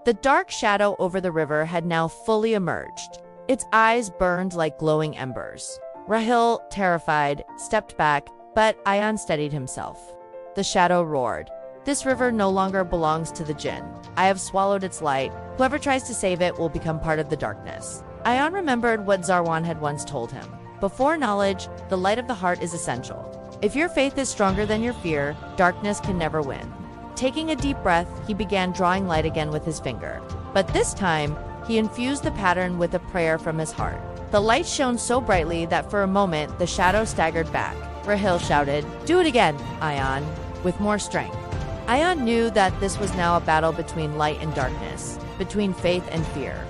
The dark shadow over the river had now fully emerged. Its eyes burned like glowing embers. Raahil, terrified, stepped back, but Ayaan steadied himself. The shadow roared. "This river no longer belongs to the Jinn. I have swallowed its light. Whoever tries to save it will become part of the darkness." Ayaan remembered what Zarwaan had once told him. Before knowledge, the light of the heart is essential. If your faith is stronger than your fear, darkness can never win. Taking a deep breath, he began drawing light again with his finger. But this time, he infused the pattern with a prayer from his heart. The light shone so brightly that for a moment, the shadow staggered back. Raahil shouted, "Do it again, Ayaan," with more strength. Ayaan knew that this was now a battle between light and darkness, between faith and fear.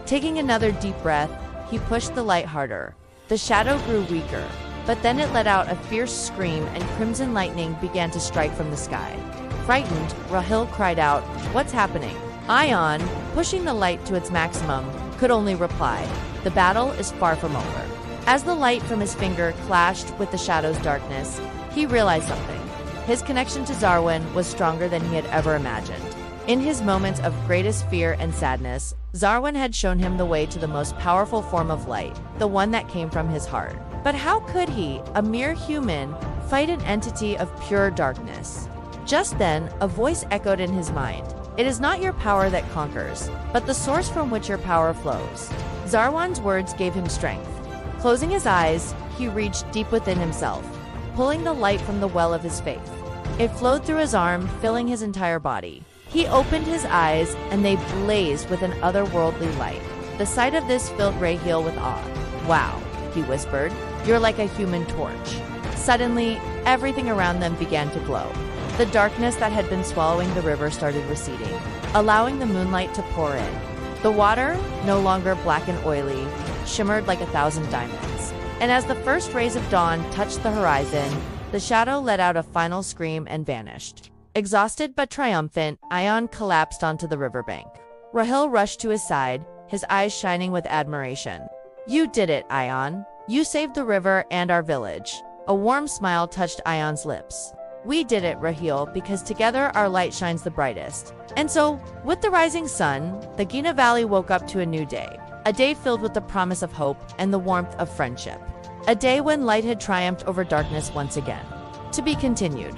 Taking another deep breath, he pushed the light harder. The shadow grew weaker, but then it let out a fierce scream and crimson lightning began to strike from the sky. Frightened, Raahil cried out, "What's happening?" Ayaan, pushing the light to its maximum, could only reply, "The battle is far from over." As the light from his finger clashed with the shadow's darkness, he realized something. His connection to Zarwaan was stronger than he had ever imagined. In his moments of greatest fear and sadness, Zarwaan had shown him the way to the most powerful form of light, the one that came from his heart. But how could he, a mere human, fight an entity of pure darkness? Just then, a voice echoed in his mind. "It is not your power that conquers, but the source from which your power flows." Zarwaan's words gave him strength. Closing his eyes, he reached deep within himself, pulling the light from the well of his faith. It flowed through his arm, filling his entire body. He opened his eyes, and they blazed with an otherworldly light. The sight of this filled Raahil with awe. "Wow," he whispered, "you're like a human torch." Suddenly, everything around them began to glow. The darkness that had been swallowing the river started receding, allowing the moonlight to pour in. The water, no longer black and oily, shimmered like 1,000 diamonds. And as the first rays of dawn touched the horizon, the shadow let out a final scream and vanished. Exhausted but triumphant, Ayaan collapsed onto the riverbank. Raahil rushed to his side, his eyes shining with admiration. "You did it, Ayaan. You saved the river and our village." A warm smile touched Ayaan's lips. "We did it, Raahil, because together our light shines the brightest." And so, with the rising sun, the Gina Valley woke up to a new day. A day filled with the promise of hope and the warmth of friendship. A day when light had triumphed over darkness once again. To be continued.